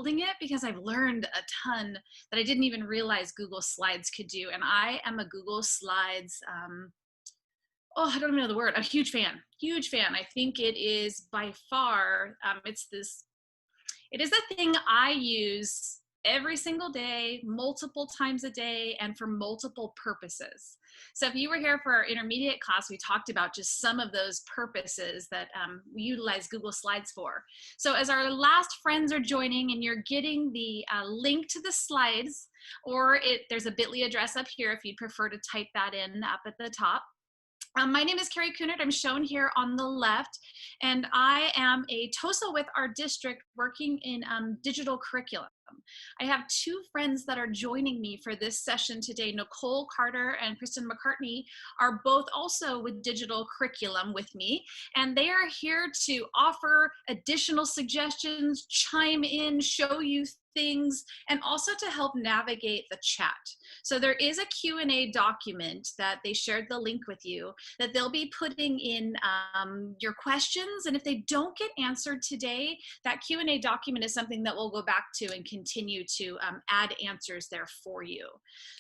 building it because I've learned a ton that I didn't even realize Google Slides could do. And I am a Google Slides, I don't even know the word, a huge fan, huge fan. I think it is by far, it is a thing I use every single day, multiple times a day, and for multiple purposes. So if you were here for our intermediate class, we talked about just some of those purposes that we utilize Google Slides for. So as our last friends are joining and you're getting the link to the slides, or there's a bit.ly address up here if you'd prefer to type that in up at the top. My name is Carrie Kunert. I'm shown here on the left, and I am a TOSA with our district working in digital curriculum. I have two friends that are joining me for this session today. Nicole Carter and Kristen McCartney are both also with digital curriculum with me, and they are here to offer additional suggestions, chime in, show you things, and also to help navigate the chat. So there is a Q&A document that they shared the link with you that they'll be putting in your questions, and if they don't get answered today, that Q&A document is something that we'll go back to and continue to add answers there for you.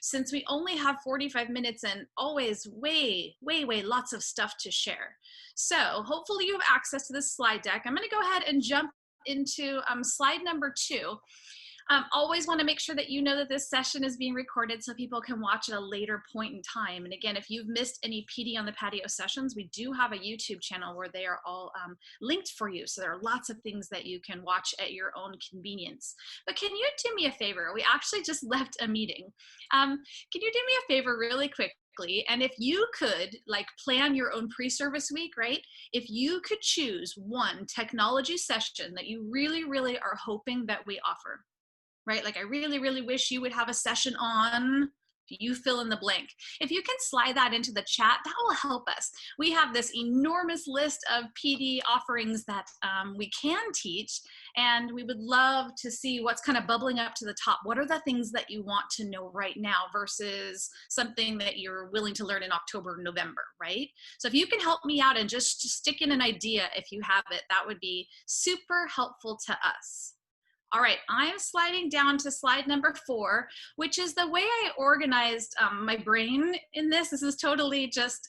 Since we only have 45 minutes and always way lots of stuff to share. So hopefully you have access to this slide deck. I'm going to go ahead and jump into slide number 2. Always want to make sure that you know that this session is being recorded so people can watch at a later point in time. And again, if you've missed any PD on the Patio sessions, we do have a YouTube channel where they are all linked for you. So there are lots of things that you can watch at your own convenience. But can you do me a favor? We actually just left a meeting. Can you do me a favor really quickly? And if you could plan your own pre-service week, right? If you could choose one technology session that you really are hoping that we offer, right? Like I really wish you would have a session on, you fill in the blank. If you can slide that into the chat, that will help us. We have this enormous list of PD offerings that we can teach, and we would love to see what's kind of bubbling up to the top. What are the things that you want to know right now versus something that you're willing to learn in October, November, right? So if you can help me out and just stick in an idea if you have it, that would be super helpful to us. All right, I'm sliding down to slide number 4, which is the way I organized my brain in this. This is totally just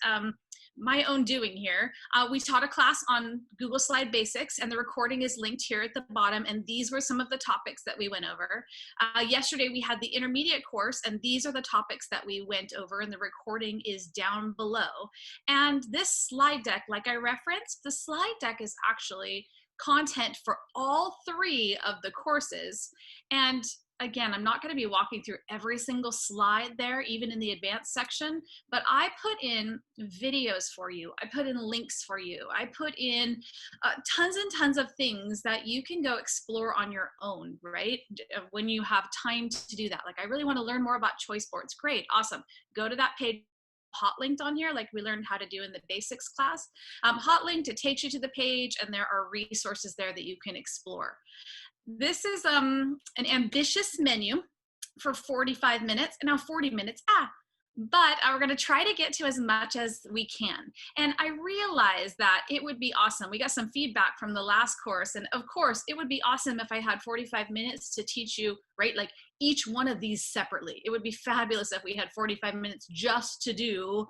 my own doing here. We taught a class on Google Slide Basics, and the recording is linked here at the bottom, and these were some of the topics that we went over. Yesterday, we had the intermediate course, and these are the topics that we went over, and the recording is down below. And this slide deck, like I referenced, the slide deck is actually content for all 3 of the courses. And again, I'm not going to be walking through every single slide there, even in the advanced section, but I put in videos for you. I put in links for you. I put in tons and tons of things that you can go explore on your own, right? When you have time to do that. Like, I really want to learn more about choice boards. Great, awesome. Go to that page. Hot linked on here, like we learned how to do in the basics class. Hot linked, it takes you to the page, and there are resources there that you can explore. This is an ambitious menu for 45 minutes, and now 40 minutes, but we're going to try to get to as much as we can. And I realize that it would be awesome. We got some feedback from the last course, and of course, it would be awesome if I had 45 minutes to teach you, right, like each one of these separately. It would be fabulous if we had 45 minutes just to do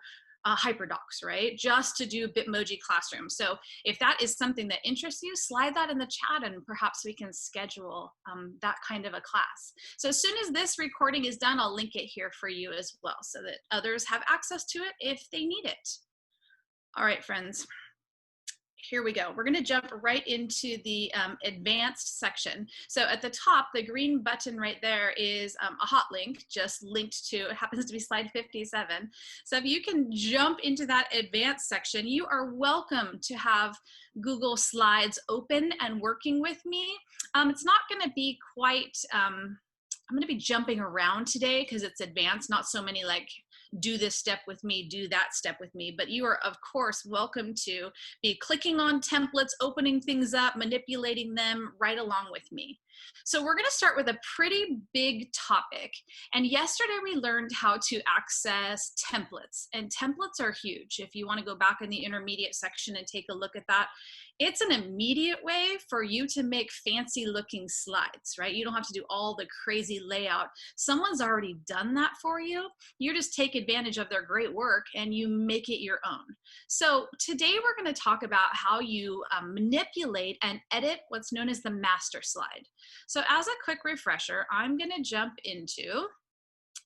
HyperDocs, right? Just to do Bitmoji Classroom. So if that is something that interests you, slide that in the chat and perhaps we can schedule that kind of a class. So as soon as this recording is done, I'll link it here for you as well so that others have access to it if they need it. All right, friends. Here we go. We're going to jump right into the advanced section. So at the top, the green button right there is a hot link, just linked to, it happens to be slide 57. So if you can jump into that advanced section, you are welcome to have Google Slides open and working with me. It's not going to be quite, I'm going to be jumping around today because it's advanced, not so many like do this step with me, do that step with me, but you are of course welcome to be clicking on templates, opening things up, manipulating them right along with me. So we're going to start with a pretty big topic. And yesterday we learned how to access templates, and templates are huge. If you want to go back in the intermediate section and take a look at that, It's an immediate way for you to make fancy looking slides, right? You don't have to do all the crazy layout. Someone's already done that for you. You just take advantage of their great work and you make it your own. So today we're going to talk about how you manipulate and edit what's known as the master slide. So as a quick refresher, I'm going to jump into,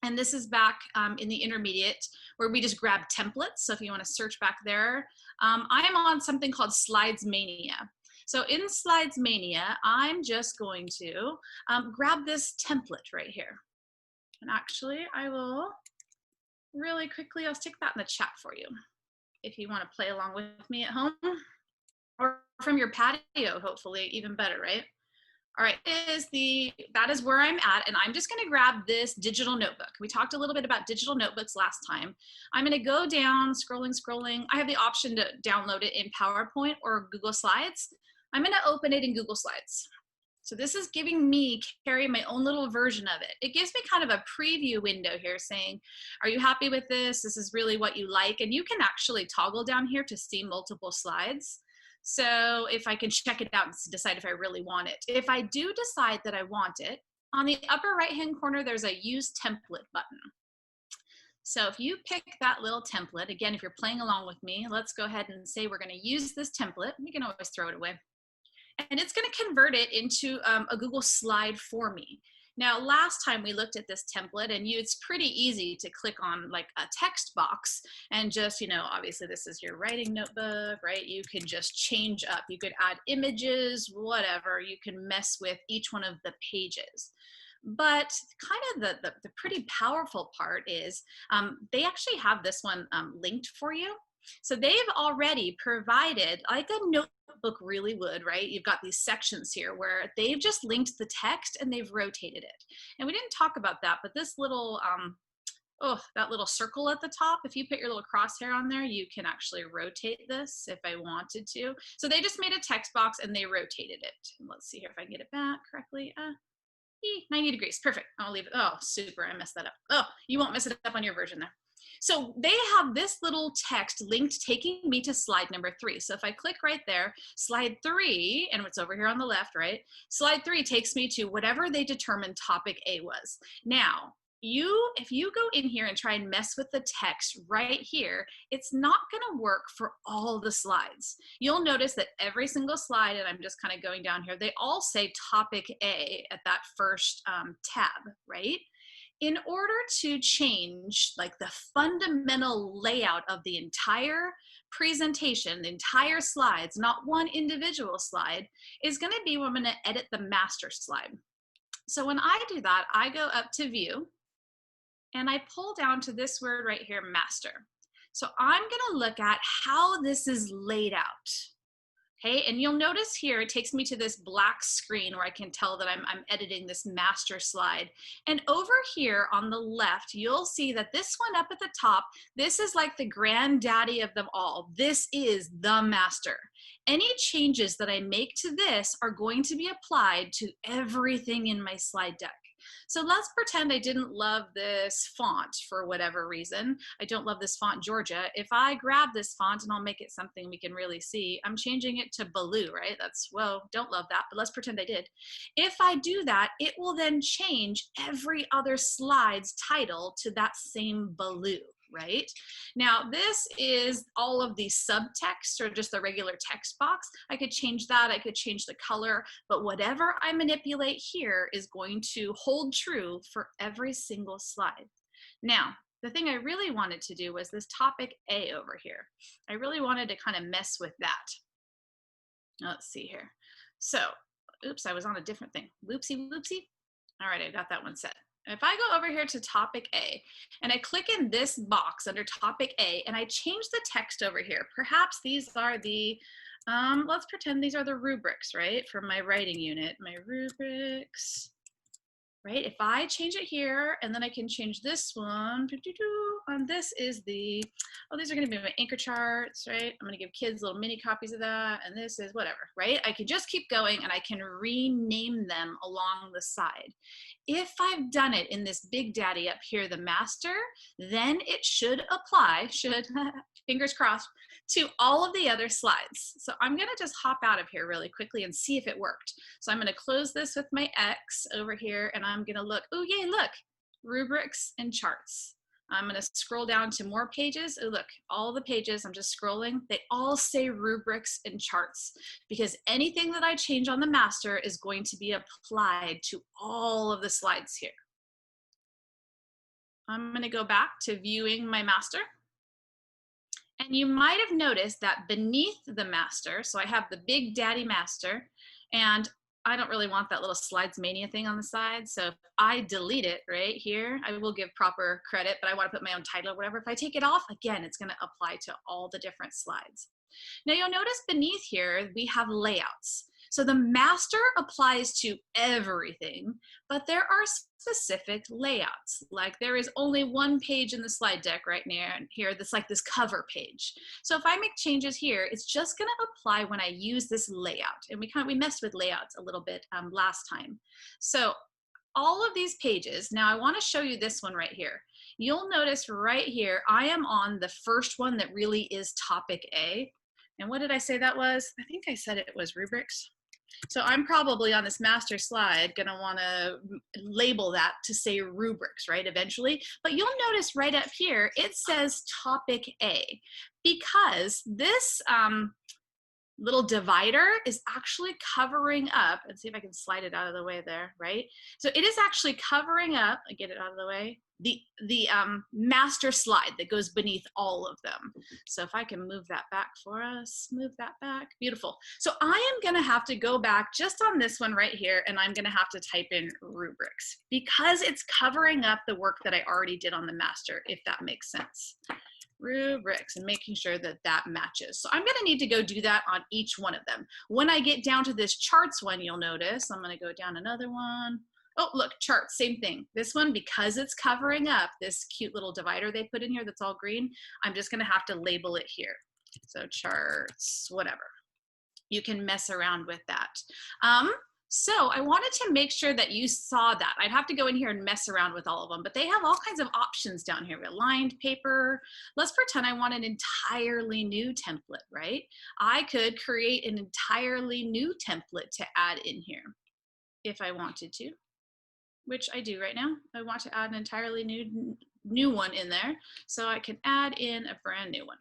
and this is back in the intermediate where we just grab templates. So if you want to search back there, I am on something called Slides Mania. So in Slides Mania, I'm just going to grab this template right here. And actually, I will really quickly, I'll stick that in the chat for you if you want to play along with me at home or from your patio, hopefully, even better, right? All right, that is where I'm at, and I'm just gonna grab this digital notebook. We talked a little bit about digital notebooks last time. I'm gonna go down, scrolling. I have the option to download it in PowerPoint or Google Slides. I'm gonna open it in Google Slides. So this is giving me, Carrie, my own little version of it. It gives me kind of a preview window here saying, are you happy with this? This is really what you like. And you can actually toggle down here to see multiple slides. So if I can check it out and decide if I really want it. If I do decide that I want it, on the upper right-hand corner, there's a Use Template button. So if you pick that little template, again, if you're playing along with me, let's go ahead and say we're going to use this template. We can always throw it away. And it's going to convert it into a Google slide for me. Now, last time we looked at this template, and it's pretty easy to click on like a text box and just, obviously this is your writing notebook, right? You can just change up. You could add images, whatever. You can mess with each one of the pages. But kind of the pretty powerful part is they actually have this one linked for you. So they've already provided, like a notebook really would, right? You've got these sections here where they've just linked the text and they've rotated it. And we didn't talk about that, but this little, that little circle at the top, if you put your little crosshair on there, you can actually rotate this if I wanted to. So they just made a text box and they rotated it. And let's see here if I can get it back correctly. 90 degrees, perfect. I'll leave it. Oh, super, I messed that up. Oh, you won't mess it up on your version there. So they have this little text linked taking me to slide number 3. So if I click right there, slide 3, and it's over here on the left, right? Slide 3 takes me to whatever they determined topic A was. Now, if you go in here and try and mess with the text right here, it's not going to work for all the slides. You'll notice that every single slide, and I'm just kind of going down here, they all say topic A at that first tab, right? In order to change like the fundamental layout of the entire presentation, the entire slides, not one individual slide, is going to be when I'm going to edit the master slide. So when I do that, I go up to View, and I pull down to this word right here, Master. So I'm going to look at how this is laid out. Okay, and you'll notice here, it takes me to this black screen where I can tell that I'm editing this master slide. And over here on the left, you'll see that this one up at the top, this is like the granddaddy of them all. This is the master. Any changes that I make to this are going to be applied to everything in my slide deck. So let's pretend I didn't love this font for whatever reason. I don't love this font, Georgia. If I grab this font, and I'll make it something we can really see, I'm changing it to blue, right? Well, don't love that, but let's pretend I did. If I do that, it will then change every other slide's title to that same blue. Right? Now, this is all of the subtext or just the regular text box. I could change that. I could change the color, but whatever I manipulate here is going to hold true for every single slide. Now, the thing I really wanted to do was this topic A over here. I really wanted to kind of mess with that. Let's see here. So, oops, I was on a different thing. Whoopsie, whoopsie. All right, I got that one set. If I go over here to topic A and I click in this box under topic A and I change the text over here, perhaps these are the, let's pretend these are the rubrics, right? For my writing unit, my rubrics. right? If I change it here, and then I can change this one, and this is the, oh, these are gonna be my anchor charts, right? I'm gonna give kids little mini copies of that, and this is whatever, right? I can just keep going and I can rename them along the side. If I've done it in this big daddy up here, the master, then it should apply, fingers crossed, to all of the other slides. So I'm gonna just hop out of here really quickly and see if it worked. So I'm gonna close this with my X over here, and I'm gonna look, oh yay, look, rubrics and charts. I'm gonna scroll down to more pages. Oh, look, all the pages, I'm just scrolling, they all say rubrics and charts, because anything that I change on the master is going to be applied to all of the slides here. I'm gonna go back to viewing my master. And you might have noticed that beneath the master, so I have the big daddy master, and I don't really want that little slides mania thing on the side. So if I delete it right here, I will give proper credit, but I want to put my own title or whatever. If I take it off, again, it's going to apply to all the different slides. Now you'll notice beneath here, we have layouts. So the master applies to everything, but there are specific layouts. Like there is only one page in the slide deck right near here that's like this cover page. So if I make changes here, it's just gonna apply when I use this layout. And we messed with layouts a little bit last time. So all of these pages, now I wanna show you this one right here. You'll notice right here, I am on the first one that really is topic A. And what did I say that was? I think I said it was rubrics. So I'm probably on this master slide gonna wanna label that to say rubrics, right, eventually. But you'll notice right up here, it says topic A, because this little divider is actually covering up, and see if I can slide it out of the way there, right? So it is actually covering up, I get it out of the way, the master slide that goes beneath all of them. So if I can move that back for us, move that back, beautiful. So I am gonna have to go back just on this one right here, and I'm gonna have to type in rubrics because it's covering up the work that I already did on the master, if that makes sense. Rubrics, and making sure that that matches. So I'm gonna need to go do that on each one of them. When I get down to this charts one, you'll notice, I'm gonna go down another one. Oh, look, charts, same thing. This one, because it's covering up this cute little divider they put in here that's all green, I'm just gonna have to label it here. So charts, whatever. You can mess around with that. So I wanted to make sure that you saw that. I'd have to go in here and mess around with all of them, but they have all kinds of options down here. Aligned paper. Let's pretend I want an entirely new template, right? I could create an entirely new template to add in here if I wanted to, which I do right now. I want to add an entirely new one in there. So I can add in a brand new one.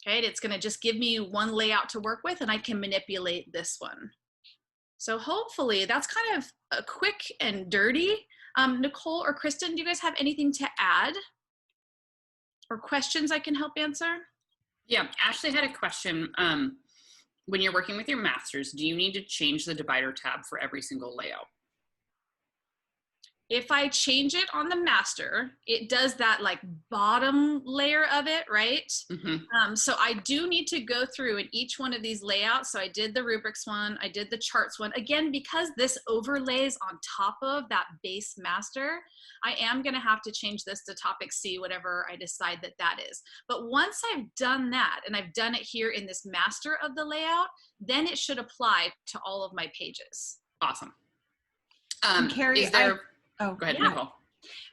Okay, it's gonna just give me one layout to work with, and I can manipulate this one. So hopefully that's kind of a quick and dirty. Nicole or Kristen, do you guys have anything to add or questions I can help answer? Yeah, Ashley had a question. When you're working with your masters, do you need to change the divider tab for every single layout? If I change it on the master, it does that like bottom layer of it, right? Mm-hmm. So I do need to go through in each one of these layouts. So I did the rubrics one, I did the charts one. Again, because this overlays on top of that base master, I am gonna have to change this to topic C, whatever I decide that that is. But once I've done that, and I've done it here in this master of the layout, then it should apply to all of my pages. Awesome. Carrie, go ahead, Nicole.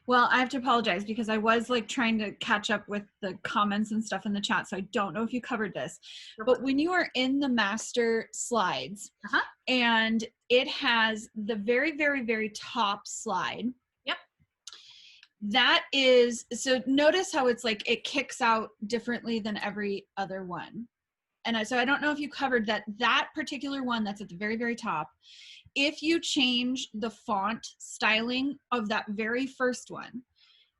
Well, I have to apologize because I was like trying to catch up with the comments and stuff in the chat. So I don't know if you covered this, but when you are in the master slides and it has the very, very, very top slide. Yep. That is, so notice how it's like, it kicks out differently than every other one. And so I don't know if you covered that particular one that's at the very, very top. If you change the font styling of that very first one,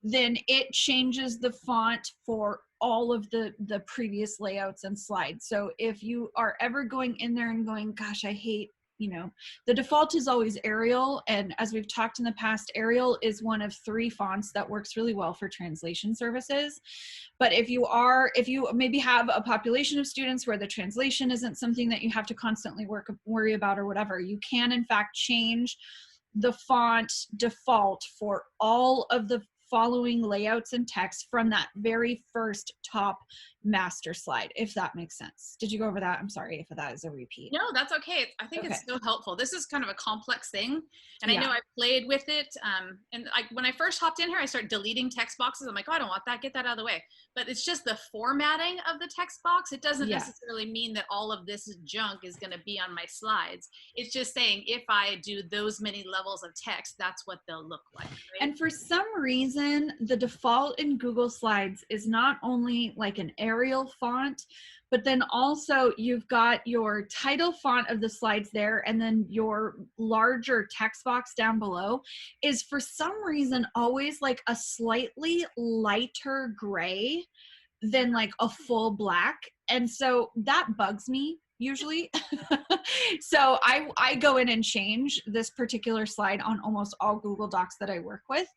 then it changes the font for all of the previous layouts and slides. So if you are ever going in there and going, gosh, I hate, the default is always Arial. And as we've talked in the past, Arial is one of 3 fonts that works really well for translation services. But if you maybe have a population of students where the translation isn't something that you have to constantly worry about or whatever, you can in fact change the font default for all of the following layouts and text from that very first top master slide, if that makes sense. Did you go over that? I'm sorry if that is a repeat. No, that's okay. I think Okay. it's so helpful. This is kind of a complex thing. And Yeah. I know I played with it. When I first hopped in here, I started deleting text boxes. I'm like, oh, I don't want that. Get that out of the way. But it's just the formatting of the text box. It doesn't necessarily mean that all of this junk is going to be on my slides. It's just saying if I do those many levels of text, that's what they'll look like. Right? And for some reason, the default in Google Slides is not only like an Arial font, but then also you've got your title font of the slides there, and then your larger text box down below is for some reason always like a slightly lighter gray than like a full black. And so that bugs me usually. So I go in and change this particular slide on almost all Google Docs that I work with,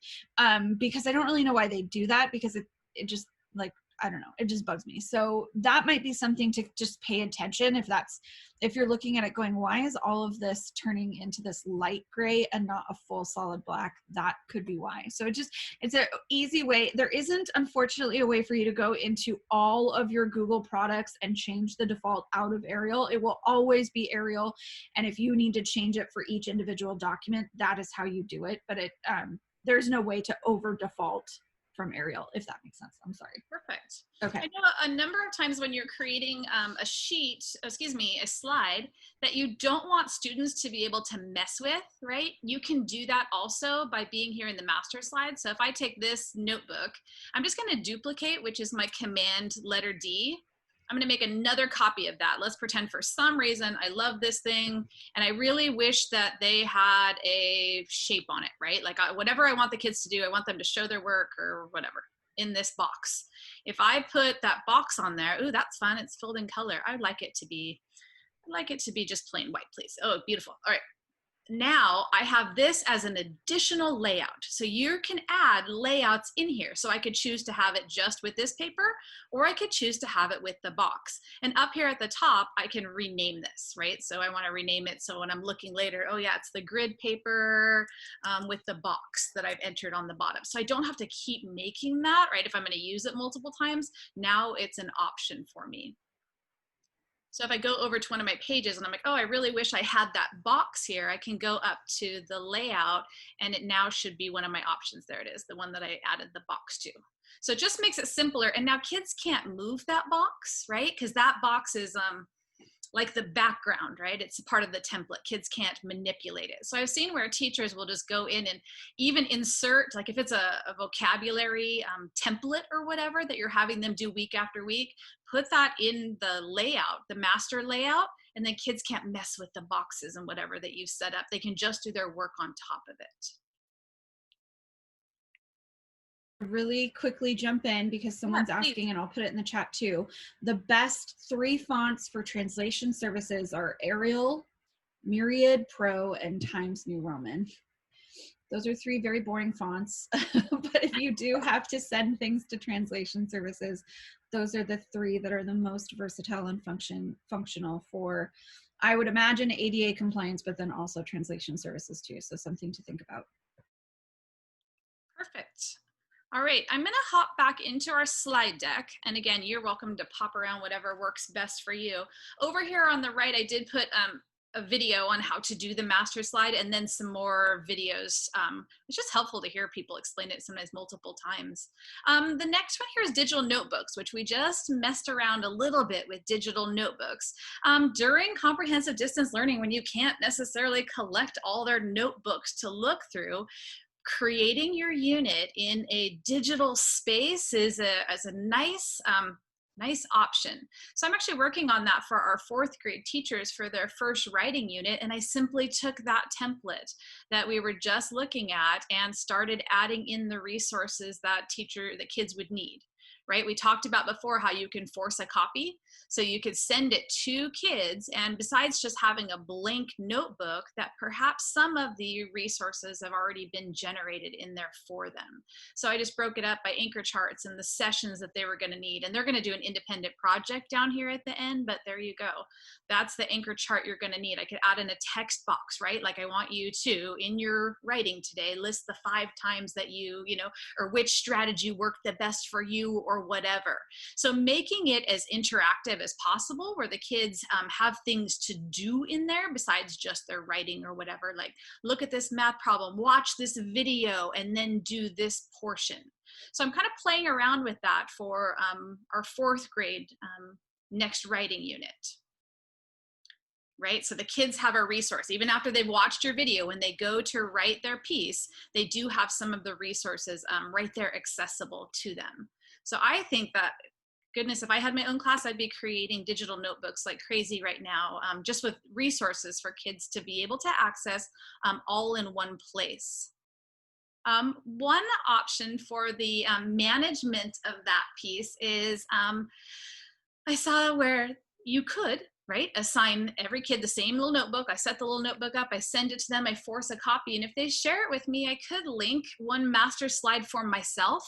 because I don't really know why they do that, because it just, like, I don't know, it just bugs me. So that might be something to just pay attention if you're looking at it going, why is all of this turning into this light gray and not a full solid black? That could be why. So it's an easy way. There isn't, unfortunately, a way for you to go into all of your Google products and change the default out of Arial. It will always be Arial. And if you need to change it for each individual document, that is how you do it. But there's no way to over default from Arial, if that makes sense. I'm sorry. Perfect. Okay. I know a number of times when you're creating a slide that you don't want students to be able to mess with, right? You can do that also by being here in the master slide. So if I take this notebook, I'm just going to duplicate, which is my command letter D. I'm going to make another copy of that. Let's pretend for some reason I love this thing and I really wish that they had a shape on it, right? Like whatever I want the kids to do, I want them to show their work or whatever in this box. If I put that box on there, ooh, that's fun. It's filled in color. I'd like it to be just plain white, please. Oh, beautiful. All right. Now I have this as an additional layout. So you can add layouts in here. So I could choose to have it just with this paper, or I could choose to have it with the box. And up here at the top, I can rename this, right? So I want to rename it. So when I'm looking later, oh yeah, it's the grid paper with the box that I've entered on the bottom. So I don't have to keep making that, right? If I'm going to use it multiple times, now it's an option for me. So if I go over to one of my pages and I'm like, oh, I really wish I had that box here, I can go up to the layout and it now should be one of my options. There it is, the one that I added the box to. So it just makes it simpler. And now kids can't move that box, right? Because that box is like the background, right? It's a part of the template. Kids can't manipulate it. So I've seen where teachers will just go in and even insert, like if it's a vocabulary template or whatever that you're having them do week after week, put that in the layout, the master layout, and then kids can't mess with the boxes and whatever that you've set up. They can just do their work on top of it. Really quickly jump in because someone's asking, and I'll put it in the chat too. The best 3 fonts for translation services are Arial, Myriad Pro, and Times New Roman. Those are 3 very boring fonts, but if you do have to send things to translation services, those are the 3 that are the most versatile and functional for, I would imagine, ADA compliance, but then also translation services too. So something to think about. Perfect. All right, I'm gonna hop back into our slide deck. And again, you're welcome to pop around whatever works best for you. Over here on the right, I did put a video on how to do the master slide and then some more videos. It's just helpful to hear people explain it sometimes multiple times. The next one here is digital notebooks, which we just messed around a little bit with digital notebooks. During comprehensive distance learning, when you can't necessarily collect all their notebooks to look through, creating your unit in a digital space is a nice option. So I'm actually working on that for our 4th grade teachers for their first writing unit. And I simply took that template that we were just looking at and started adding in the resources that kids would need. right? We talked about before how you can force a copy. So you could send it to kids, and besides just having a blank notebook, that perhaps some of the resources have already been generated in there for them. So I just broke it up by anchor charts and the sessions that they were going to need. And they're going to do an independent project down here at the end, but there you go. That's the anchor chart you're going to need. I could add in a text box, right? Like I want you to, in your writing today, list the 5 times that you know, or which strategy worked the best for you or whatever. So making it as interactive as possible, where the kids have things to do in there besides just their writing or whatever, like look at this math problem, watch this video, and then do this portion. So I'm kind of playing around with that for our 4th grade next writing unit. Right? So the kids have a resource. Even after they've watched your video, when they go to write their piece, they do have some of the resources right there accessible to them. So I think that, goodness, if I had my own class, I'd be creating digital notebooks like crazy right now, just with resources for kids to be able to access all in one place. One option for the management of that piece is I saw where you could, right, assign every kid the same little notebook. I set the little notebook up, I send it to them, I force a copy, and if they share it with me, I could link one master slide for myself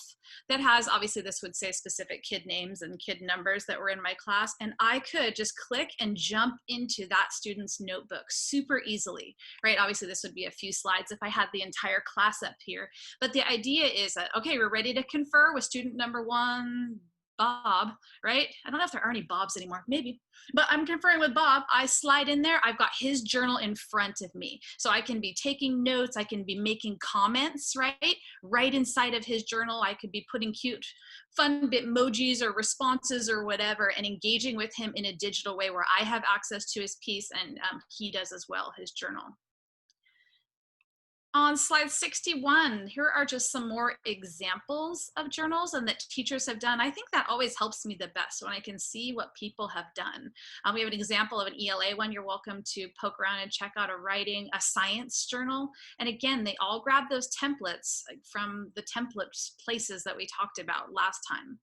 that has, obviously this would say specific kid names and kid numbers that were in my class, and I could just click and jump into that student's notebook super easily, right? Obviously this would be a few slides if I had the entire class up here, but the idea is that, okay, we're ready to confer with student number 1, Bob, right? I don't know if there are any Bobs anymore, maybe, but I'm conferring with Bob. I slide in there, I've got his journal in front of me. So I can be taking notes, I can be making comments, right inside of his journal. I could be putting cute, fun bitmojis or responses or whatever, and engaging with him in a digital way where I have access to his piece and he does as well, his journal. On slide 61, here are just some more examples of journals and that teachers have done. I think that always helps me the best when I can see what people have done. We have an example of an ELA one. You're welcome to poke around and check out a science journal. And again, they all grab those templates from the templates places that we talked about last time.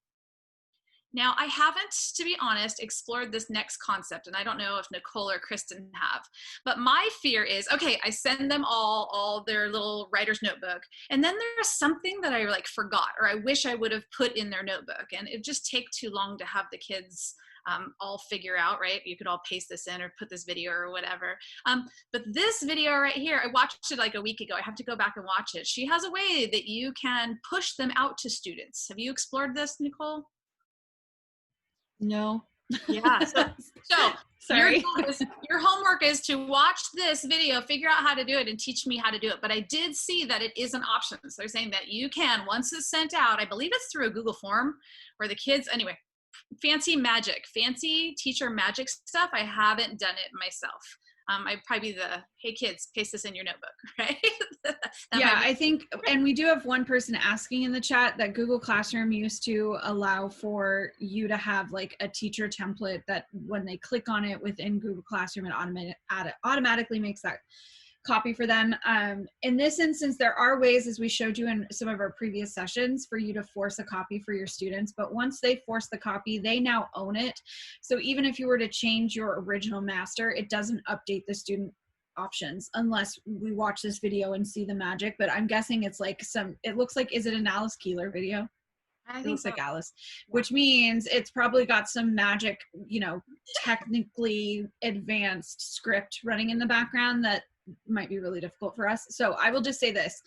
Now, I haven't, to be honest, explored this next concept, and I don't know if Nicole or Kristen have, but my fear is, okay, I send them all their little writer's notebook, and then there's something that I forgot, or I wish I would have put in their notebook, and it just take too long to have the kids all figure out, right? You could all paste this in or put this video or whatever. But this video right here, I watched it like a week ago. I have to go back and watch it. She has a way that you can push them out to students. Have you explored this, Nicole? No. Yeah. So sorry. your homework is to watch this video, figure out how to do it, and teach me how to do it. But I did see that it is an option. So they're saying that you can, once it's sent out, I believe it's through a Google form where the kids, anyway, fancy teacher magic stuff. I haven't done it myself. I'd probably be hey kids, paste this in your notebook, right? Yeah, I think, and we do have one person asking in the chat that Google Classroom used to allow for you to have like a teacher template that when they click on it within Google Classroom, it automatically makes that copy for them. In this instance, there are ways, as we showed you in some of our previous sessions, for you to force a copy for your students. But once they force the copy, they now own it. So even if you were to change your original master, it doesn't update the student options unless we watch this video and see the magic. But I'm guessing it's like it looks like, is it an Alice Keeler video? It looks like Alice, which means it's probably got some magic, technically advanced script running in the background that might be really difficult for us. So I will just say this: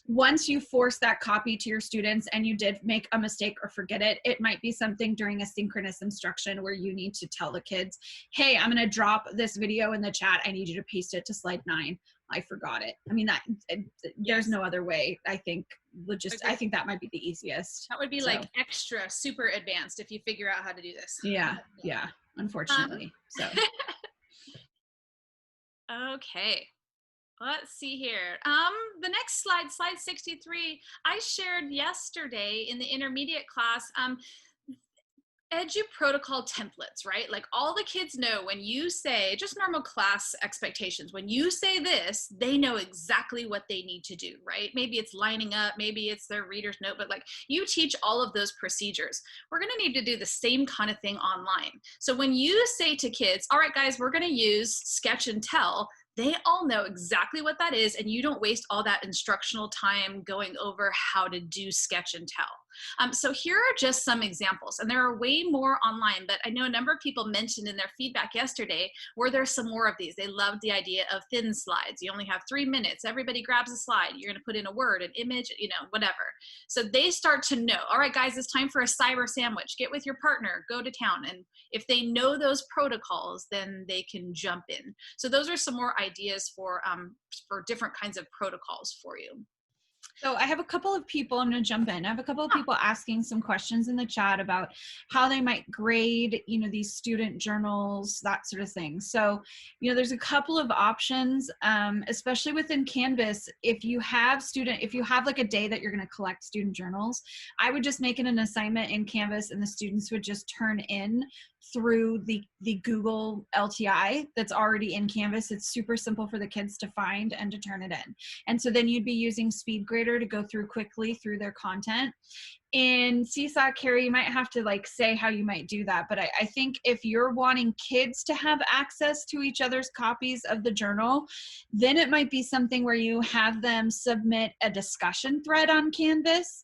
once you force that copy to your students and you did make a mistake or forget it, it might be something during a synchronous instruction where you need to tell the kids, hey, I'm going to drop this video in the chat. I need you to paste it to slide 9. I forgot it. I mean, there's no other way. I think I think that might be the easiest. That would be like extra super advanced if you figure out how to do this. Yeah, unfortunately. So okay. Let's see here. The next slide 63, I shared yesterday in the intermediate class. Edu protocol templates, right? Like all the kids know when you say, just normal class expectations, when you say this, they know exactly what they need to do, right? Maybe it's lining up, maybe it's their reader's note, but like you teach all of those procedures. We're gonna need to do the same kind of thing online. So when you say to kids, all right, guys, we're gonna use sketch and tell, they all know exactly what that is, and you don't waste all that instructional time going over how to do sketch and tell. So here are just some examples, and there are way more online, but I know a number of people mentioned in their feedback yesterday where there's some more of these. They loved the idea of thin slides. You only have 3 minutes. Everybody grabs a slide. You're going to put in a word, an image, you know, whatever. So they start to know, all right, guys, it's time for a cyber sandwich. Get with your partner, go to town. And if they know those protocols, then they can jump in. So those are some more ideas for different kinds of protocols for you. So I have a couple of people, I'm going to jump in. I have a couple of people asking some questions in the chat about how they might grade, you know, these student journals, that sort of thing. So, you know, there's a couple of options, especially within Canvas. If you have like a day that you're going to collect student journals, I would just make it an assignment in Canvas and the students would just turn in through the Google LTI that's already in Canvas. It's super simple for the kids to find and to turn it in. And so then you'd be using SpeedGrader to go through quickly through their content. In Seesaw, Carrie, you might have to like say how you might do that. But I think if you're wanting kids to have access to each other's copies of the journal, then it might be something where you have them submit a discussion thread on Canvas,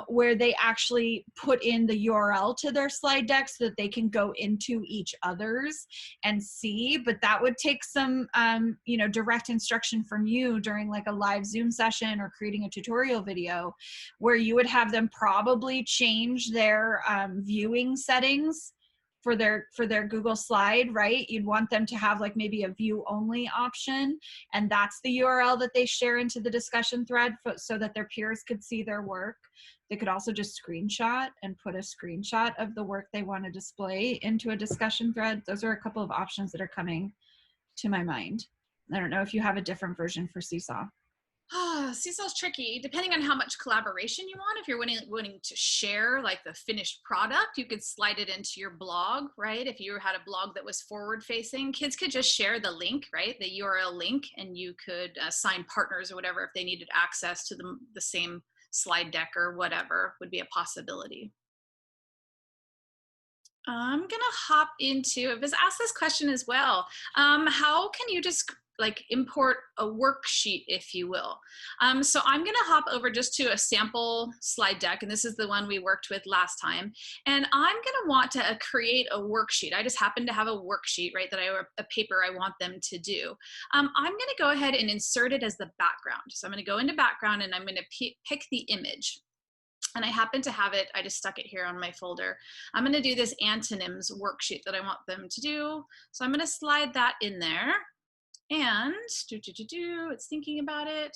where they actually put in the URL to their slide deck so that they can go into each other's and see. But that would take some, you know, direct instruction from you during like a live Zoom session or creating a tutorial video, where you would have them probably change their viewing settings for their Google slide, right? You'd want them to have like maybe a view only option, and that's the URL that they share into the discussion thread so that their peers could see their work. They could also just screenshot and put a screenshot of the work they want to display into a discussion thread. Those are a couple of options that are coming to my mind. I don't know if you have a different version for Seesaw. Seesaw's tricky, depending on how much collaboration you want. If you're wanting to share like the finished product, you could slide it into your blog, right? If you had a blog that was forward facing, kids could just share the link, right? The URL link, and you could assign partners or whatever if they needed access to the same slide deck or whatever would be a possibility. I'm gonna hop into, it was asked this question as well. How can you just like import a worksheet, if you will? So I'm gonna hop over just to a sample slide deck, and this is the one we worked with last time. And I'm gonna want to create a worksheet. I just happen to have a worksheet, right, that a paper I want them to do. I'm gonna go ahead and insert it as the background. So I'm gonna go into background and I'm gonna pick the image. And I happen to have it, I just stuck it here on my folder. I'm gonna do this antonyms worksheet that I want them to do. So I'm gonna slide that in there, and it's thinking about it.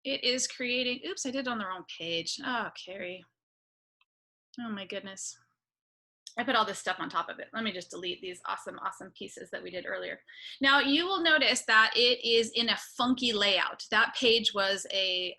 It is creating, oops, I did it on the wrong page. Oh, Carrie. Oh my goodness. I put all this stuff on top of it. Let me just delete these awesome, awesome pieces that we did earlier. Now you will notice that it is in a funky layout. That page was a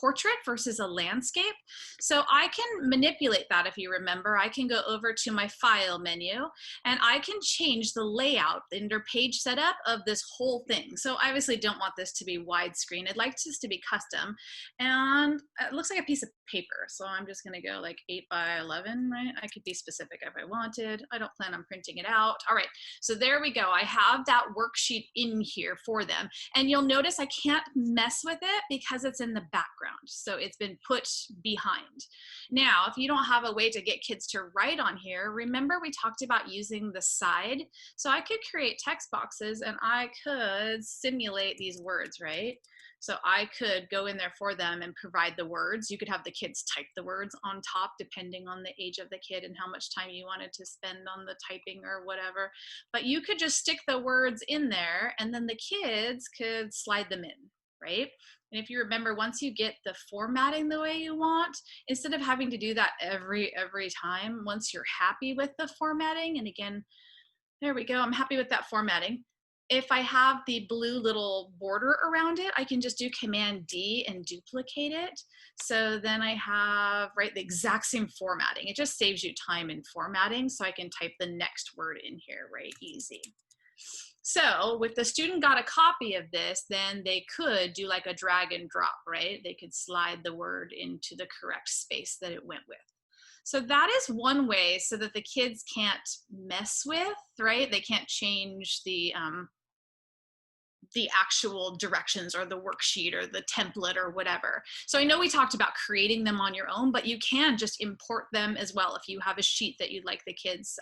portrait versus a landscape. So I can manipulate that. If you remember, I can go over to my file menu and I can change the layout under page setup of this whole thing. So I obviously don't want this to be widescreen. I'd like this to be custom, and it looks like a piece of paper. So I'm just gonna go like 8 by 11, right? I could be specific if I wanted. I don't plan on printing it out. All right, so there we go. I have that worksheet in here for them. And you'll notice I can't mess with it because it's in the background. So it's been put behind. Now, if you don't have a way to get kids to write on here, remember we talked about using the side. So I could create text boxes and I could simulate these words, right? So I could go in there for them and provide the words. You could have the kids type the words on top depending on the age of the kid and how much time you wanted to spend on the typing or whatever. But you could just stick the words in there and then the kids could slide them in, right? And if you remember, once you get the formatting the way you want, instead of having to do that every time, once you're happy with the formatting, and again, there we go, I'm happy with that formatting. if I have the blue little border around it, I can just do Command D and duplicate it. So then I have, right, the exact same formatting. It just saves you time in formatting, so I can type the next word in here, right, easy. So if the student got a copy of this, then they could do like a drag and drop, right? They could slide the word into the correct space that it went with. So that is one way so that the kids can't mess with, right? They can't change the actual directions or the worksheet or the template or whatever. So I know we talked about creating them on your own, but you can just import them as well. If you have a sheet that you'd like the kids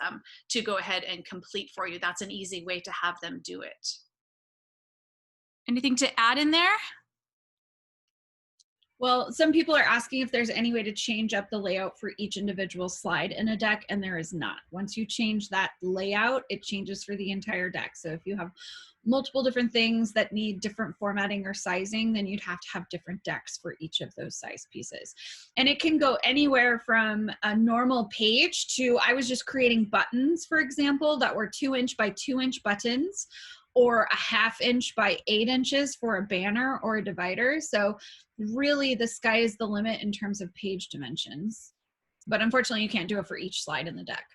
to go ahead and complete for you, that's an easy way to have them do it. Anything to add in there? Well, some people are asking if there's any way to change up the layout for each individual slide in a deck, and there is not. Once you change that layout, it changes for the entire deck. So if you have multiple different things that need different formatting or sizing, then you'd have to have different decks for each of those size pieces. And it can go anywhere from a normal page to, I was just creating buttons, for example, that were 2-inch by 2-inch buttons, or a 1/2 inch by 8 inches for a banner or a divider. So really the sky is the limit in terms of page dimensions. But unfortunately you can't do it for each slide in the deck.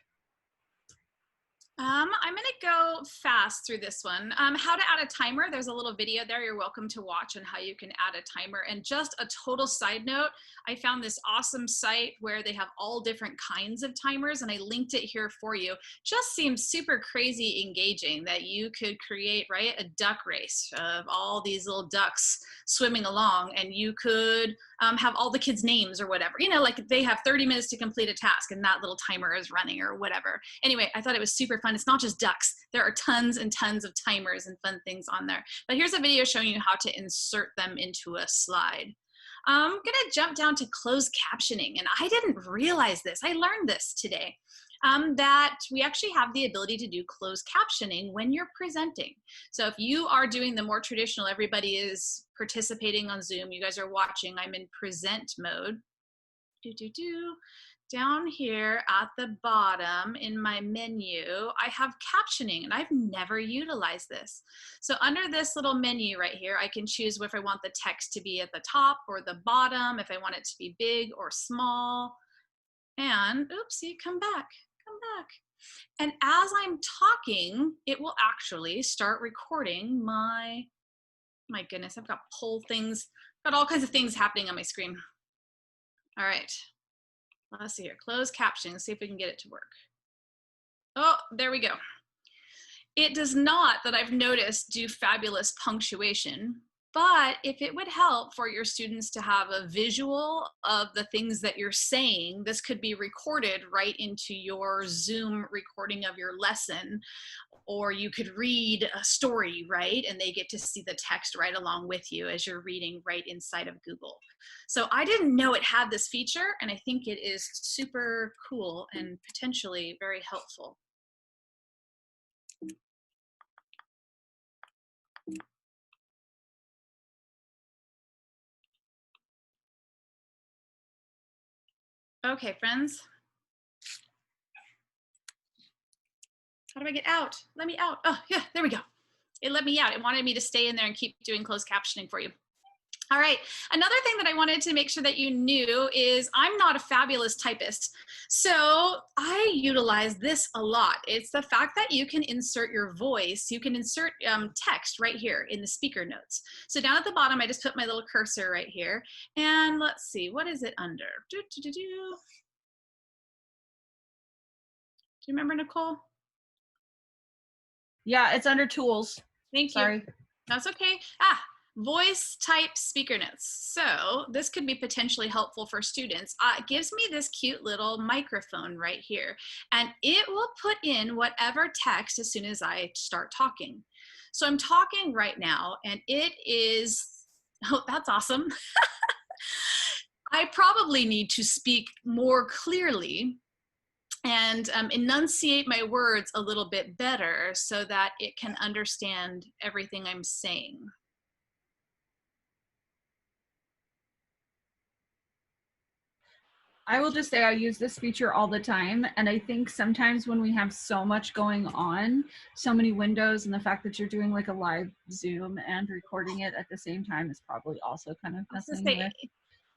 I'm gonna go fast through this one. How to add a timer. There's a little video there you're welcome to watch on how you can add a timer. And just a total side note, I found this awesome site where they have all different kinds of timers, and I linked it here for you. Just seems super crazy engaging that you could create, right, a duck race of all these little ducks swimming along, and you could have all the kids' names or whatever. You know, like they have 30 minutes to complete a task and that little timer is running or whatever. Anyway, I thought it was super fun. It's not just ducks. There are tons and tons of timers and fun things on there. But here's a video showing you how to insert them into a slide. I'm gonna jump down to closed captioning, and I didn't realize this. I learned this today. That we actually have the ability to do closed captioning when you're presenting. So if you are doing the more traditional, everybody is participating on Zoom, you guys are watching, I'm in present mode. Down here at the bottom in my menu, I have captioning, and I've never utilized this. So under this little menu right here, I can choose if I want the text to be at the top or the bottom, if I want it to be big or small. And oopsie, come back. And as I'm talking, it will actually start recording my goodness, I've got poll things, got all kinds of things happening on my screen. All right, let's see here, closed captioning, see if we can get it to work. Oh, there we go. It does not, that I've noticed, do fabulous punctuation, but if it would help for your students to have a visual of the things that you're saying, this could be recorded right into your Zoom recording of your lesson, or you could read a story, right? And they get to see the text right along with you as you're reading right inside of Google. So I didn't know it had this feature, and I think it is super cool and potentially very helpful. Okay, friends. How do I get out? Let me out. Oh, yeah, there we go. It let me out. It wanted me to stay in there and keep doing closed captioning for you. All right, another thing that I wanted to make sure that you knew is I'm not a fabulous typist. So I utilize this a lot. It's the fact that you can insert your voice, you can insert text right here in the speaker notes. So down at the bottom, I just put my little cursor right here. And let's see, what is it under? Do you remember, Nicole? Yeah, it's under tools. Thank you. Sorry. That's okay. Voice type speaker notes. So this could be potentially helpful for students. It gives me this cute little microphone right here, and it will put in whatever text as soon as I start talking. So I'm talking right now, and it is, oh, that's awesome. I probably need to speak more clearly and enunciate my words a little bit better so that it can understand everything I'm saying. I will just say I use this feature all the time. And I think sometimes when we have so much going on, so many windows, and the fact that you're doing like a live Zoom and recording it at the same time is probably also kind of messing with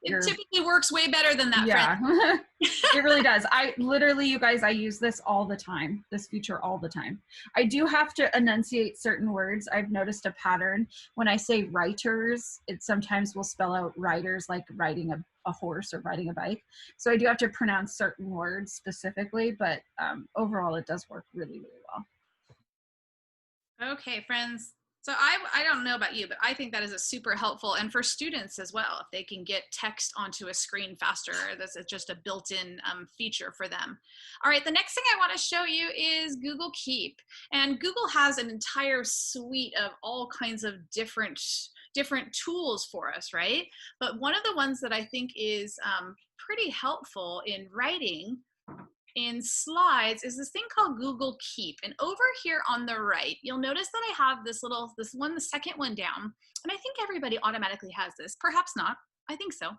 it typically works way better than that, yeah. friend. It really does. I literally, you guys, I use this all the time, this feature all the time. I do have to enunciate certain words. I've noticed a pattern. When I say writers, it sometimes will spell out riders, like riding a horse or riding a bike. So I do have to pronounce certain words specifically, but overall it does work really, really well. Okay, friends. So I don't know about you, but I think that is a super helpful, and for students as well, if they can get text onto a screen faster, this is just a built-in feature for them. All right, the next thing I want to show you is Google Keep. And Google has an entire suite of all kinds of different tools for us, right? But one of the ones that I think is pretty helpful in writing in slides is this thing called Google Keep. And over here on the right, you'll notice that I have this one, the second one down. And I think everybody automatically has this. Perhaps not. I think so.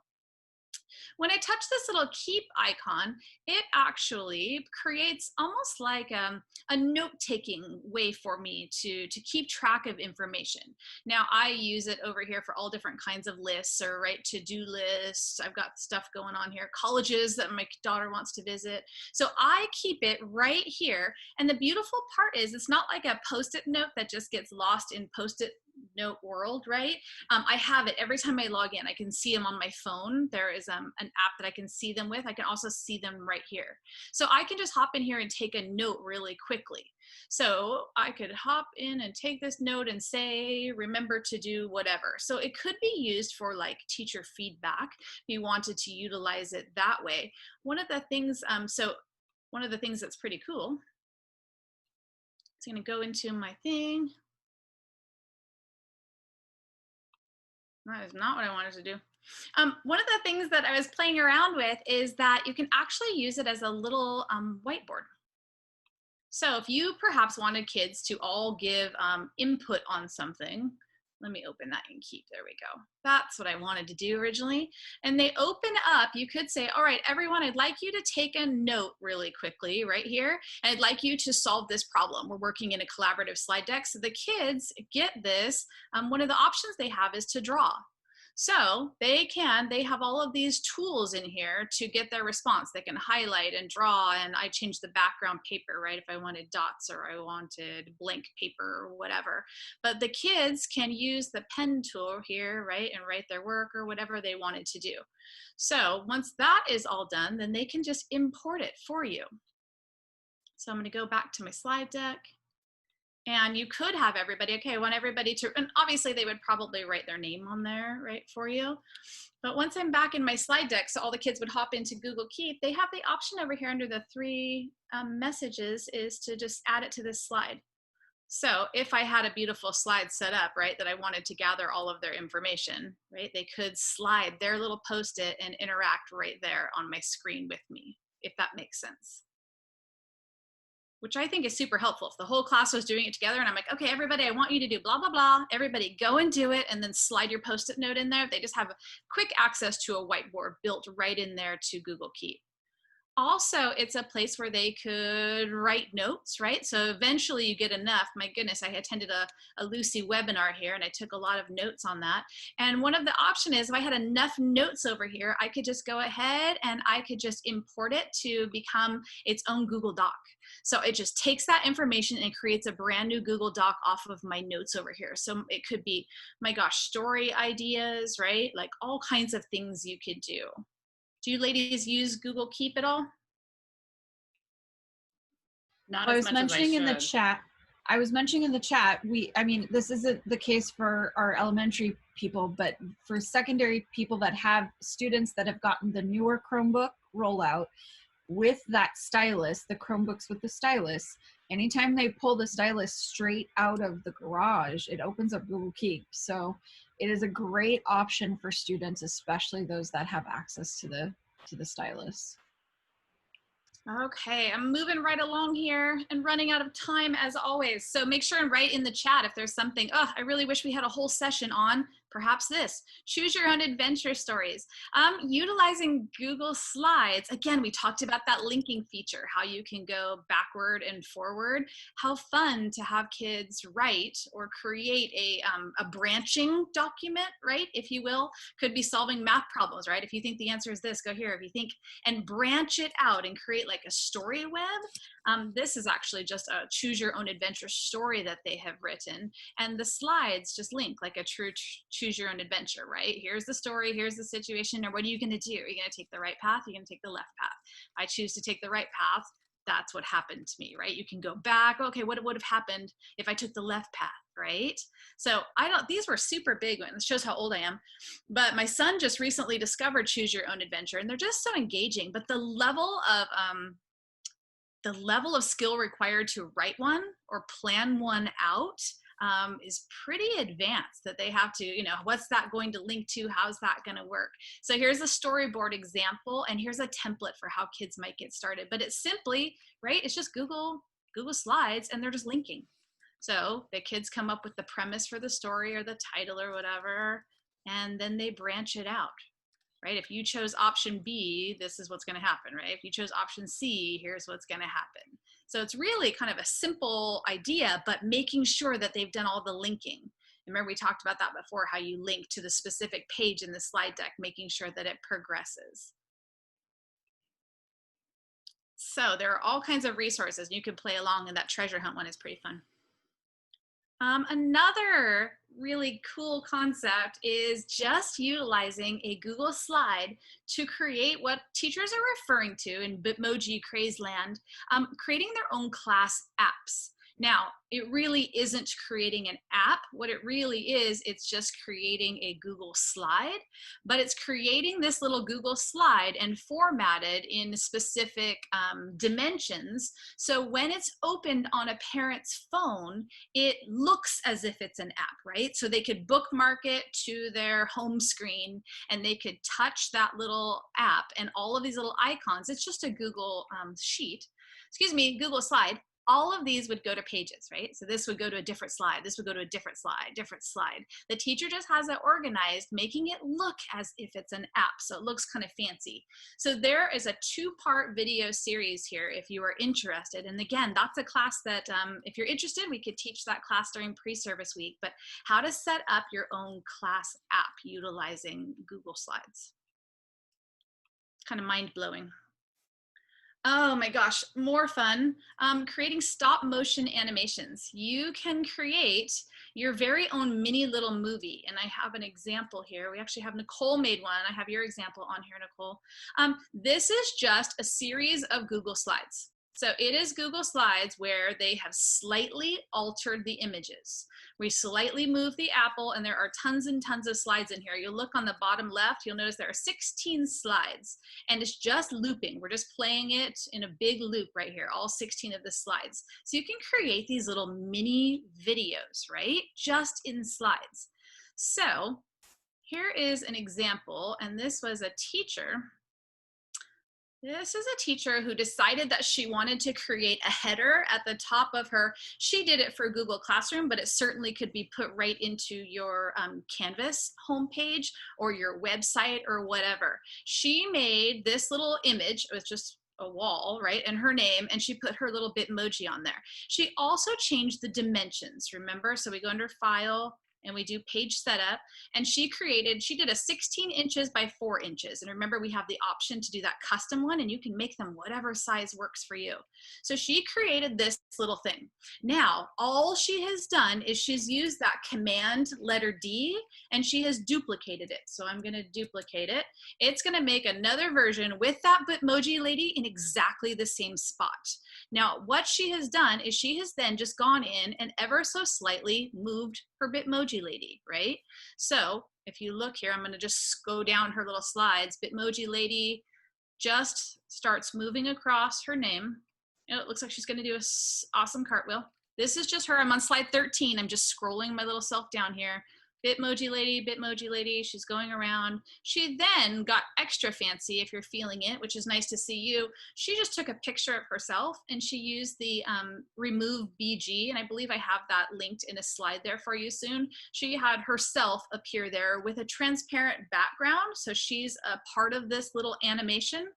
When I touch this little keep icon, it actually creates almost like a note-taking way for me to keep track of information. Now, I use it over here for all different kinds of lists or to-do lists. I've got stuff going on here, colleges that my daughter wants to visit. So I keep it right here. And the beautiful part is it's not like a Post-it note that just gets lost in Post-it note world, right? I have it every time I log in. I can see them on my phone. There is an app that I can see them with. I can also see them right here. So I can just hop in here and take a note really quickly. So I could hop in and take this note and say, remember to do whatever. So it could be used for like teacher feedback if you wanted to utilize it that way. One of the things that's pretty cool, it's going to go into my thing. That is not what I wanted to do. One of the things that I was playing around with is that you can actually use it as a little whiteboard. So if you perhaps wanted kids to all give input on something, let me open that in Keep. There we go. That's what I wanted to do originally. And they open up, you could say, all right, everyone, I'd like you to take a note really quickly right here. And I'd like you to solve this problem. We're working in a collaborative slide deck. So the kids get this. One of the options they have is to draw. So they have all of these tools in here to get their response. They can highlight and draw, and I change the background paper, right? If I wanted dots or I wanted blank paper or whatever. But the kids can use the pen tool here, right? And write their work or whatever they wanted to do. So once that is all done, then they can just import it for you. So I'm going to go back to my slide deck. And you could have everybody, okay, I want everybody to, and obviously they would probably write their name on there, right, for you. But once I'm back in my slide deck, so all the kids would hop into Google Keep, they have the option over here under the three messages is to just add it to this slide. So if I had a beautiful slide set up, right, that I wanted to gather all of their information, right, they could slide their little Post-it and interact right there on my screen with me, if that makes sense. Which I think is super helpful. If the whole class was doing it together and I'm like, okay, everybody, I want you to do blah, blah, blah. Everybody go and do it and then slide your Post-it note in there. They just have quick access to a whiteboard built right in there to Google Keep. Also, it's a place where they could write notes, right? So eventually you get enough. My goodness, I attended a Lucy webinar here and I took a lot of notes on that. And one of the options is if I had enough notes over here, I could just go ahead and I could just import it to become its own Google Doc. So it just takes that information and creates a brand new Google Doc off of my notes over here. So it could be, my gosh, story ideas, right? Like all kinds of things you could do. Do you ladies use Google Keep at all? Not as much as I should. In the chat. I was mentioning in the chat, I mean, this isn't the case for our elementary people, but for secondary people that have students that have gotten the newer Chromebook rollout with that stylus, the Chromebooks with the stylus, anytime they pull the stylus straight out of the garage, it opens up Google Keep. So it is a great option for students, especially those that have access to the stylus. Okay, I'm moving right along here and running out of time as always. So make sure and write in the chat if there's something, oh, I really wish we had a whole session on, Perhaps this, choose your own adventure stories. Utilizing Google Slides. Again, we talked about that linking feature, how you can go backward and forward. How fun to have kids write or create a branching document, right? If you will, could be solving math problems, right? If you think the answer is this, go here. If you think, and branch it out and create like a story web. This is actually just a choose your own adventure story that they have written. And the slides just link like a true choose your own adventure, right? Here's the story, here's the situation, or what are you gonna do? Are you gonna take the right path? Are you gonna take the left path? I choose to take the right path. That's what happened to me, right? You can go back, okay, what would have happened if I took the left path, right? So these were super big ones. It shows how old I am. But my son just recently discovered choose your own adventure, and they're just so engaging. But the level of skill required to write one or plan one out is pretty advanced, that they have to, what's that going to link to? How's that going to work? So here's a storyboard example, and here's a template for how kids might get started. But it's simply, right, it's just Google Slides, and they're just linking. So the kids come up with the premise for the story or the title or whatever, and then they branch it out. Right? If you chose option B, this is what's going to happen, right? If you chose option C, here's what's going to happen. So it's really kind of a simple idea, but making sure that they've done all the linking. Remember, we talked about that before, how you link to the specific page in the slide deck, making sure that it progresses. So there are all kinds of resources. You can play along, and that treasure hunt one is pretty fun. Another really cool concept is just utilizing a Google slide to create what teachers are referring to in Bitmoji craze land, creating their own class apps. Now, it really isn't creating an app. What it really is, it's just creating a Google slide, but it's creating this little Google slide and formatted in specific dimensions. So when it's opened on a parent's phone, it looks as if it's an app, right? So they could bookmark it to their home screen, and they could touch that little app and all of these little icons. It's just a Google Google slide. All of these would go to pages, right? So this would go to a different slide. This would go to a different slide. The teacher just has it organized, making it look as if it's an app. So it looks kind of fancy. So there is a 2-part video series here if you are interested. And again, that's a class that if you're interested, we could teach that class during pre-service week, but how to set up your own class app utilizing Google Slides. Kind of mind-blowing. Oh my gosh, more fun. Creating stop motion animations. You can create your very own mini little movie. And I have an example here. We actually have Nicole made one. I have your example on here, Nicole. This is just a series of Google Slides. So it is Google Slides where they have slightly altered the images. We slightly move the apple, and there are tons and tons of slides in here. You'll look on the bottom left, you'll notice there are 16 slides, and it's just looping. We're just playing it in a big loop right here, all 16 of the slides. So you can create these little mini videos, right? Just in slides. So here is an example, and this was a teacher. This is a teacher who decided that she wanted to create a header at the top of her. She did it for Google Classroom, but it certainly could be put right into your Canvas homepage or your website or whatever. She made this little image. It was just a wall, right, and her name, and she put her little Bitmoji on there. She also changed the dimensions, remember? So we go under File, and we do page setup, and she did a 16 inches by 4 inches. And remember, we have the option to do that custom one, and you can make them whatever size works for you. So she created this little thing. Now, all she has done is she's used that command letter D, and she has duplicated it. So I'm gonna duplicate it. It's gonna make another version with that Bitmoji lady in exactly the same spot. Now, what she has done is she has then just gone in and ever so slightly moved her Bitmoji lady, right? So if you look here, I'm going to just go down her little slides. Bitmoji lady just starts moving across her name. And it looks like she's going to do an awesome cartwheel. This is just her. I'm on slide 13. I'm just scrolling my little self down here. Bitmoji lady, she's going around. She then got extra fancy, if you're feeling it, which is nice to see you. She just took a picture of herself and she used the remove BG, and I believe I have that linked in a slide there for you soon. She had herself appear there with a transparent background, so she's a part of this little animation.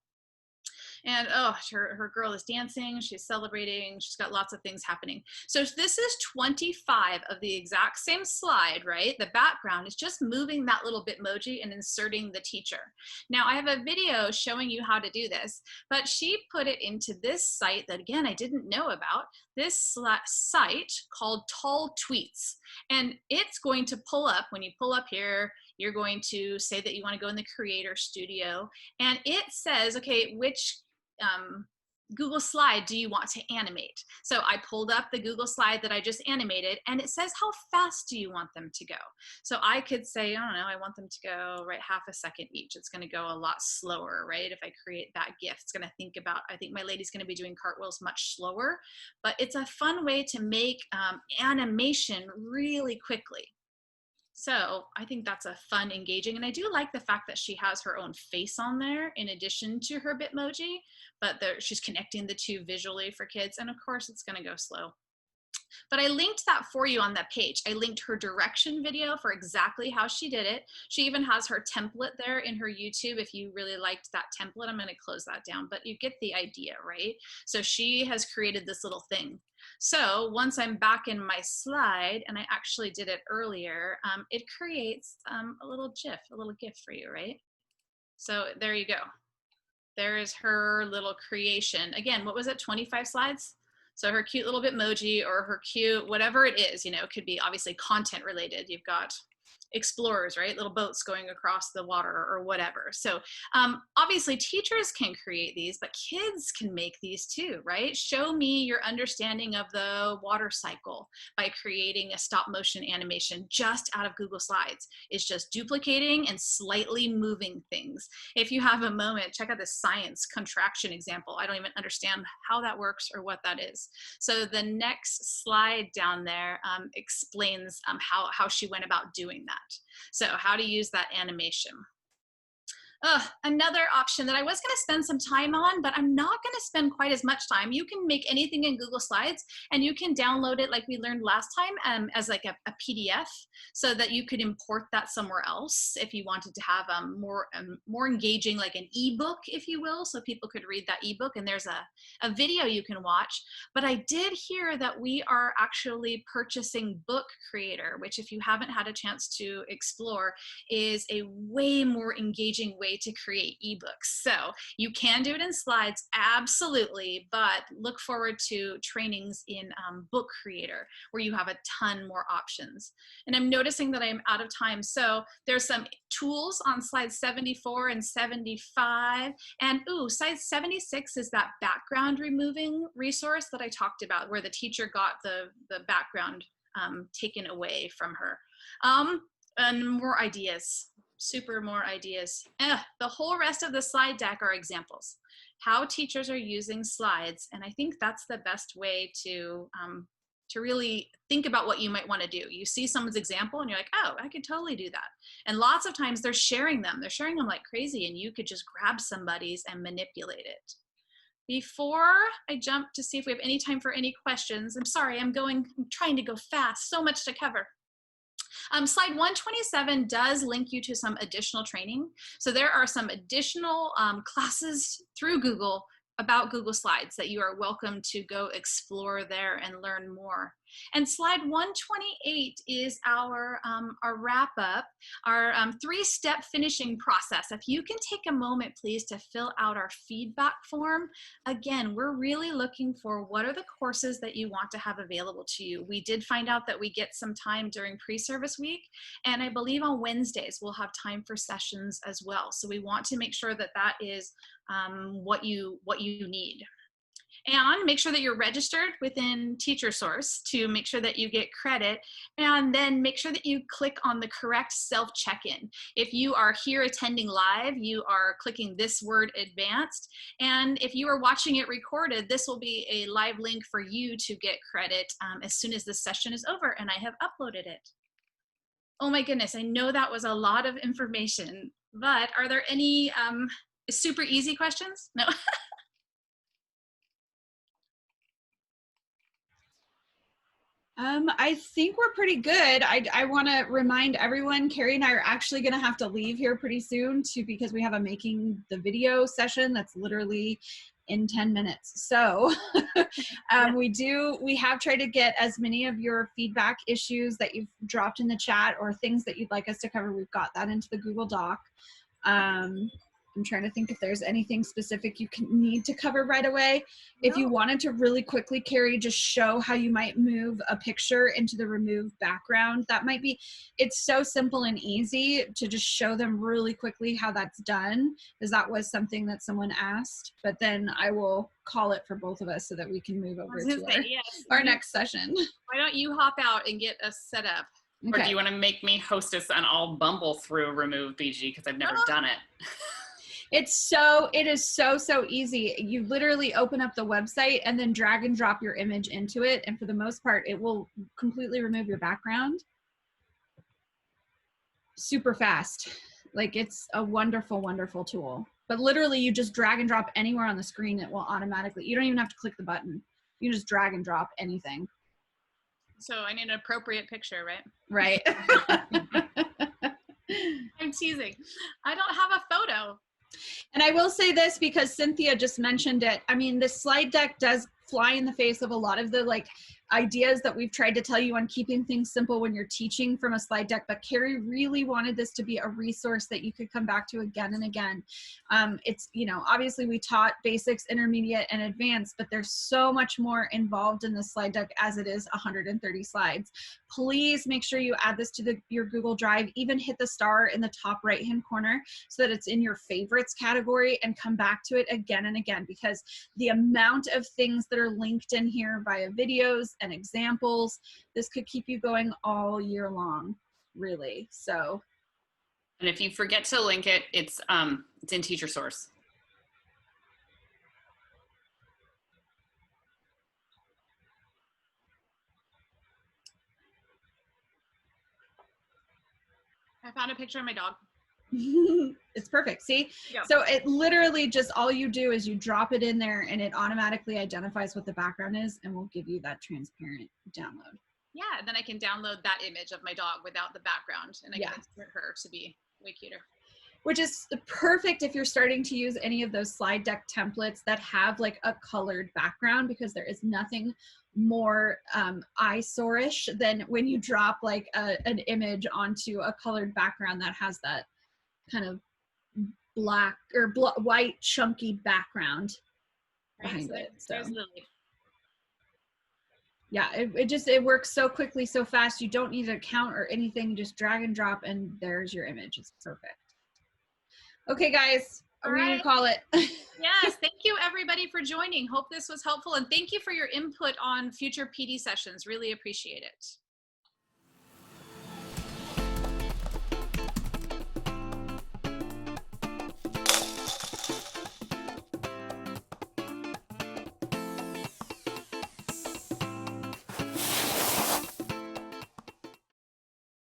And oh, her girl is dancing, she's celebrating, she's got lots of things happening. So this is 25 of the exact same slide, right? The background is just moving that little Bitmoji and inserting the teacher. Now I have a video showing you how to do this, but she put it into this site that, again, I didn't know about, this site called Tall Tweets. And it's going to pull up, when you pull up here, you're going to say that you want to go in the Creator Studio, and it says, okay, which Google slide do you want to animate? So I pulled up the Google slide that I just animated, and it says how fast do you want them to go. So I could say, I don't know, I want them to go right half a second each. It's going to go a lot slower, right? If I create that GIF, it's going to think about, I think my lady's going to be doing cartwheels much slower, but it's a fun way to make animation really quickly. So I think that's a fun, engaging, and I do like the fact that she has her own face on there in addition to her Bitmoji, but she's connecting the two visually for kids, and of course it's going to go slow. But I linked that for you on that page. I linked her direction video for exactly how she did it. She even has her template there in her YouTube. If you really liked that template, I'm going to close that down, but you get the idea, right? So she has created this little thing. So once I'm back in my slide, and I actually did it earlier, it creates a little GIF for you, right? So there you go. There is her little creation. Again, what was it, 25 slides? So her cute little Bitmoji, or her cute, whatever it is, you know, it could be obviously content related. You've got explorers, right? Little boats going across the water or whatever. So obviously teachers can create these, but kids can make these too, right? Show me your understanding of the water cycle by creating a stop motion animation just out of Google Slides. It's just duplicating and slightly moving things. If you have a moment, check out this science contraction example. I don't even understand how that works or what that is. So the next slide down there explains how she went about doing that. So how to use that animation. Another option that I was going to spend some time on, but I'm not going to spend quite as much time. You can make anything in Google Slides, and you can download it like we learned last time as like a PDF, so that you could import that somewhere else if you wanted to have more engaging, like an ebook, if you will, so people could read that ebook. And there's a video you can watch. But I did hear that we are actually purchasing Book Creator, which, if you haven't had a chance to explore, is a way more engaging way to create ebooks. So you can do it in slides, absolutely, but look forward to trainings in Book Creator, where you have a ton more options. And I'm noticing that I am out of time. So there's some tools on slides 74 and 75. And slide 76 is that background removing resource that I talked about, where the teacher got the background taken away from her. And more ideas. Super more ideas. The whole rest of the slide deck are examples, how teachers are using slides. And I think that's the best way to really think about what you might want to do. You see someone's example and you're like, oh, I could totally do that. And lots of times they're sharing them like crazy, and you could just grab somebody's and manipulate it. Before I jump to see if we have any time for any questions, I'm sorry, I'm trying to go fast, so much to cover. Slide 127 does link you to some additional training. So there are some additional classes through Google about Google Slides that you are welcome to go explore there and learn more. And slide 128 is our wrap up, our 3-step finishing process. If you can take a moment, please, to fill out our feedback form. Again, we're really looking for what are the courses that you want to have available to you. We did find out that we get some time during pre-service week, and I believe on Wednesdays we'll have time for sessions as well. So we want to make sure that that is what you need. And make sure that you're registered within TeacherSource to make sure that you get credit, and then make sure that you click on the correct self-check-in. If you are here attending live, you are clicking this word advanced, and if you are watching it recorded, this will be a live link for you to get credit as soon as this session is over and I have uploaded it. Oh my goodness, I know that was a lot of information, but are there any super easy questions? No. I think we're pretty good. I want to remind everyone, Carrie and I are actually going to have to leave here pretty soon because we have a making the video session that's literally in 10 minutes. So we have tried to get as many of your feedback issues that you've dropped in the chat or things that you'd like us to cover. We've got that into the Google Doc. I'm trying to think if there's anything specific you need to cover right away. No. If you wanted to really quickly, Carrie, just show how you might move a picture into the remove background. That might be, it's so simple and easy to just show them really quickly how that's done, because that was something that someone asked, but then I will call it for both of us so that we can move over to our next session. Why don't you hop out and get us set up? Okay. Or do you want to make me hostess and I'll bumble through remove BG because I've never done it? It is so easy. You literally open up the website and then drag and drop your image into it. And for the most part, it will completely remove your background. Super fast. Like, it's a wonderful, wonderful tool. But literally you just drag and drop anywhere on the screen. It will automatically, you don't even have to click the button. You just drag and drop anything. So I need an appropriate picture, right? Right. I'm teasing. I don't have a photo. And I will say this because Cynthia just mentioned it. I mean, this slide deck does fly in the face of a lot of the ideas that we've tried to tell you on keeping things simple when you're teaching from a slide deck, but Carrie really wanted this to be a resource that you could come back to again and again. It's, obviously we taught basics, intermediate, and advanced, but there's so much more involved in the slide deck as it is 130 slides. Please make sure you add this to your Google Drive, even hit the star in the top right-hand corner so that it's in your favorites category, and come back to it again and again, because the amount of things that are linked in here via videos and examples, this could keep you going all year long, really. So, and if you forget to link it, it's in Teacher Source. I found a picture of my dog. It's perfect. See? Yeah. So it literally just, all you do is you drop it in there and it automatically identifies what the background is and will give you that transparent download. Yeah, and then I can download that image of my dog without the background, and I can insert her to be way cuter. Which is perfect if you're starting to use any of those slide deck templates that have like a colored background, because there is nothing more eyesore-ish than when you drop like an image onto a colored background that has that kind of black or white chunky background behind it. So yeah, it works so quickly, so fast. You don't need an account or anything. You just drag and drop and there's your image. It's perfect. Okay, guys, we're gonna call it. Yes, thank you everybody for joining. Hope this was helpful, and thank you for your input on future PD sessions. Really appreciate it.